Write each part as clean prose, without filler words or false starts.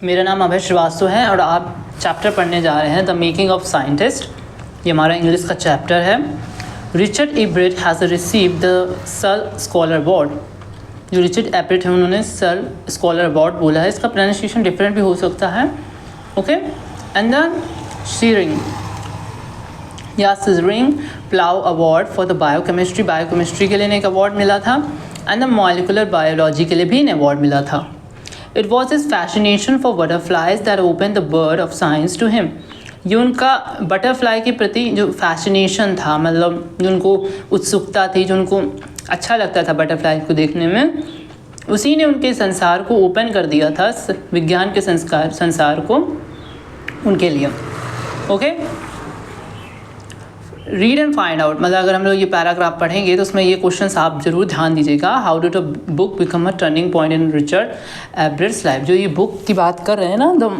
मेरा नाम अभय श्रीवास्तव है और आप चैप्टर पढ़ने जा रहे हैं द मेकिंग ऑफ साइंटिस्ट। ये हमारा इंग्लिश का चैप्टर है। रिचर्ड एब्रेट हैज़ रिसीव द सल स्कॉलर अवार्ड। जो रिचर्ड एब्रेट है उन्होंने सल स्कॉलर अवार्ड बोला है। इसका प्रोनाउंसिएशन डिफरेंट भी हो सकता है। ओके, एंड देन शीरिंग या scissoring plough award for the biochemistry. Biochemistry के लिए एक अवार्ड मिला था एंड द मॉलिकुलर बायोलॉजी के लिए भी इन्हें अवार्ड मिला था। It was his fascination for butterflies that opened the world of science to him. ये उनका बटरफ्लाई के प्रति जो फैसिनेशन था, मतलब जो उनको उत्सुकता थी, जो उनको अच्छा लगता था बटरफ्लाई को देखने में, उसी ने उनके संसार को ओपन कर दिया था, विज्ञान के संसार को उनके लिए। Okay, read and find out, मतलब अगर हम लोग ये पैराग्राफ पढ़ेंगे तो उसमें ये क्वेश्चंस आप जरूर ध्यान दीजिएगा। How did a book become a turning point in Richard Ebright's life. जो ये बुक की बात कर रहे हैं ना, तो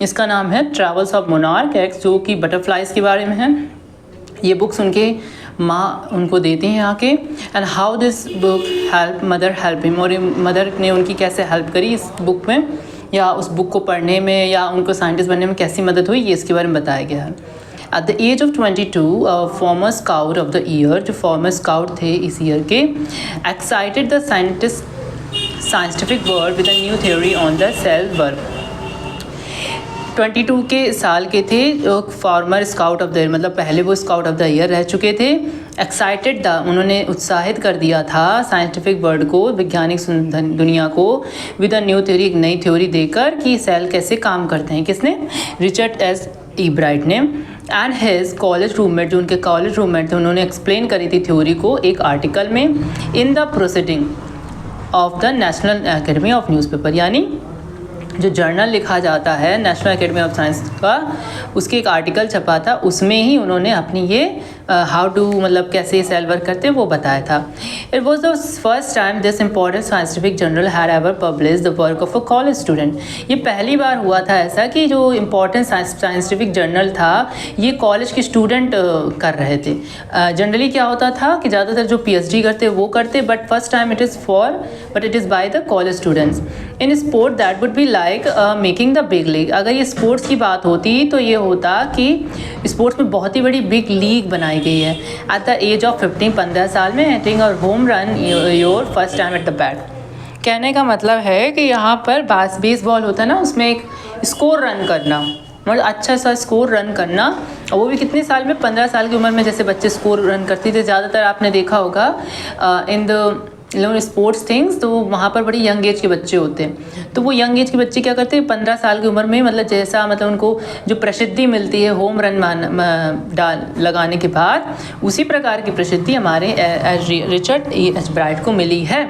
इसका नाम है ट्रैवल्स ऑफ मोनार्क एक्स, जो कि बटरफ्लाइज के बारे में है। ये बुक्स उनके माँ उनको देती हैं आके। And how this book help mother help him, और मदर ने उनकी कैसे हेल्प करी इस बुक में, या उस बुक को पढ़ने में, या उनको साइंटिस्ट बनने में कैसी मदद हुई, ये इसके बारे में बताया गया है। At the age of 22, former scout of the year, जो former scout थे इस ईयर के, excited the scientific world with a new theory on the cell work। 22 के साल के थे, farmer scout of the year, मतलब पहले वो स्काउट ऑफ द ईयर रह चुके थे। एक्साइटेड था, उन्होंने उत्साहित कर दिया था साइंटिफिक वर्ल्ड को, वैज्ञानिक दुनिया को, विद अ न्यू थ्योरी, एक नई थ्योरी देकर कि सेल कैसे काम करते हैं। किसने? रिचर्ड एस एब्राइट ने। एंड हिज कॉलेज रूममेट, जो उनके कॉलेज रूममेट थे, उन्होंने एक्सप्लेन करी थी थ्योरी को एक आर्टिकल में in the proceeding of the national academy of newspaper, यानी जो जर्नल लिखा जाता है नेशनल एकेडमी ऑफ साइंस का, उसके एक आर्टिकल छपा था, उसमें ही उन्होंने अपनी ये हाउ टू, मतलब कैसे सेल वर्क करते हैं वो बताया था। It was the first time this important scientific journal had ever publish the work of a college student. ये पहली बार हुआ था ऐसा कि जो इम्पॉर्टेंट साइंटिफिक जर्नल था ये कॉलेज के स्टूडेंट कर रहे थे। जनरली क्या होता था कि ज़्यादातर जो PhD करते वो करते, but first time it is by the college students in sport that would be like making the big league. अगर ये स्पोर्ट्स की बात होती तो ये होता कि स्पोर्ट्स में बहुत ही बड़ी बिग लीग बनाई गई है। एट द एज ऑफ 15 साल में हिटिंग और home run your first time at the bat. कहने का मतलब है कि यहाँ पर बेसबॉल होता है ना, उसमें एक स्कोर रन करना, मतलब अच्छा सा स्कोर रन करना, और वो भी कितने साल में? 15 साल की उम्र में जैसे बच्चे स्कोर रन करते थे। ज़्यादातर आपने देखा होगा इन द स्पोर्ट्स थिंग्स, तो वहाँ पर बड़ी यंग एज के बच्चे होते हैं। तो वो यंग एज के बच्चे क्या करते हैं, 15 साल की उम्र में, मतलब जैसा, मतलब उनको जो प्रसिद्धि मिलती है होम रन लगाने के बाद, उसी प्रकार की प्रसिद्धि हमारे रिचर्ड एब्राइट को मिली है।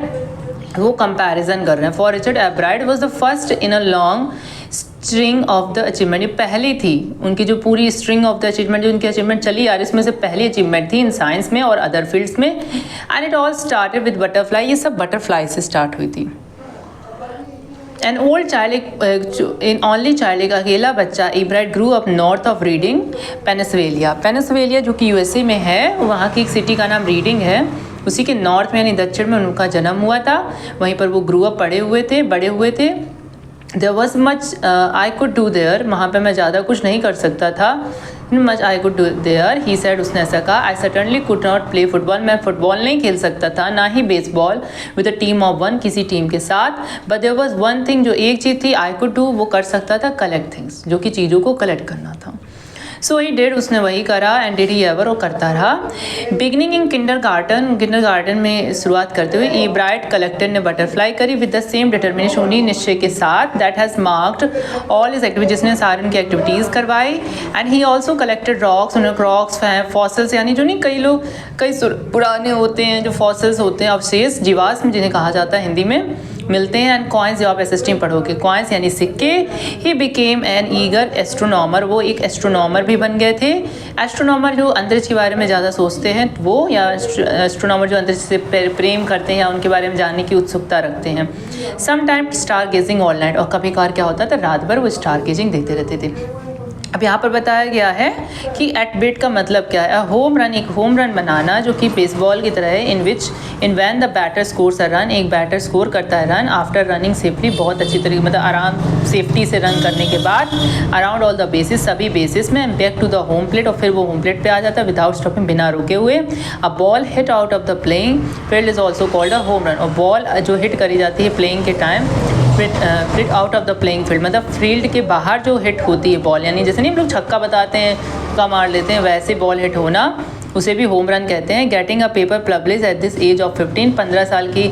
वो कंपैरिजन कर रहे हैं। For Richard एब्राइट was the first in a long string of the achievement. ये पहली थी उनकी जो पूरी स्ट्रिंग ऑफ द अचीवमेंट, जो उनकी अचीवमेंट चली आ रही, इसमें से पहली अचीवमेंट थी इन साइंस में और अदर फील्ड्स में। And it all started with butterfly. ये सब बटरफ्लाई से स्टार्ट हुई थी। An old child, in only child, एक अकेला बच्चा, Ebright grew up north of Reading, Pennsylvania जो कि USA में है। वहाँ की एक सिटी का नाम रीडिंग है, उसी के नॉर्थ में यानी दक्षिण में उनका जन्म हुआ था। वहीं पर वो ग्रू अप बड़े हुए थे। There was much I could do there, वहाँ पे मैं ज़्यादा कुछ नहीं कर सकता था। Much I could do there, he said, उसने ऐसा कहा। I certainly could not play football, मैं फुटबॉल नहीं खेल सकता था, ना ही baseball with a team of one, किसी टीम के साथ। But there was one thing, जो एक चीज़ थी, आई कुड डू, वो कर सकता था, कलेक्ट थिंग्स, जो कि चीज़ों को कलेक्ट करना था। सो ही डिड, उसने वही करा। एंड डिड ही एवर, वो करता रहा। बिगनिंग इन किंडरगार्टन में शुरुआत करते हुए एब्राइट कलेक्टर ने बटरफ्लाई करी विद द सेम डिटर्मिनेशन, उन्हीं निश्चय के साथ, that has marked all his activities, जिसने सारी उनकी एक्टिविटीज़ करवाई। And he also collected rocks, उन्होंने रॉक्स, फॉसिल्स, यानी जो नहीं कई पुराने होते हैं, जो फॉसिल्स होते हैं, अवशेष, जीवाश्म जिन्हें कहा जाता है हिंदी में, मिलते हैं। एंड कॉइन्स, जो आप SST में पढ़ोगे, कॉइन्स यानी सिक्के। He became an eager astronomer, वो एक एस्ट्रोनॉमर भी बन गए थे। एस्ट्रोनॉमर जो अंतरिक्ष के बारे में ज़्यादा सोचते हैं वो, या एस्ट्रोनॉमर जो अंतरिक्ष से प्रेम करते हैं या उनके बारे में जानने की उत्सुकता रखते हैं। Some time star gazing all night, और कभी कभार क्या होता था, रात भर वो स्टार गेजिंग देखते रहते थे। अब यहाँ पर बताया गया है कि एट बिट का मतलब क्या है। होम रन, एक होम रन बनाना जो कि बेसबॉल की तरह है, in when the batter scores a run, एक बैटर स्कोर करता है रन आफ्टर रनिंग सेफली, बहुत अच्छी तरीके मतलब आराम सेफ्टी से रन करने के बाद अराउंड ऑल द बेसिस, सभी बेसिस में, back to the home plate, और फिर वो होम प्लेट पे आ जाता है विदाउट स्टॉपिंग, बिना रुके हुए। A ball hit out of the playing field is also called a home run, और बॉल जो हिट करी जाती है प्लेइंग के time, fit out of the playing field मतलब फील्ड के बाहर जो हिट होती है बॉल, यानी जैसे नहीं हम लोग छक्का बताते हैं, छक्का मार लेते हैं, वैसे बॉल हिट होना उसे भी होम रन कहते हैं। Getting a paper publish at this age of 15 साल की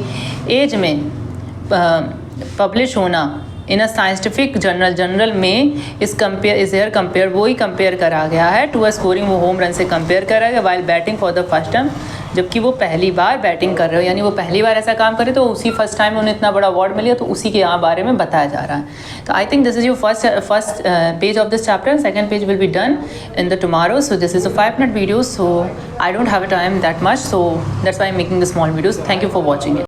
एज में पब्लिश होना इन अ साइंटिफिक जर्नल में इस हेयर कंपेयर, वही कंपेयर करा गया है टू अ स्कोरिंग, वो होम रन से कंपेयर करा गया while batting for the first time, जबकि वो पहली बार बैटिंग कर रहे हो, यानी वो पहली बार ऐसा काम करे तो उसी फर्स्ट टाइम उन्हें इतना बड़ा अवार्ड मिला, तो उसी के यहाँ बारे में बताया जा रहा है। तो I think this is your first page of this chapter, second page will be done in the tomorrow. So this is a 5-minute video, so I don't have a time that much, so that's why I'm making the small videos. Thank you for watching it.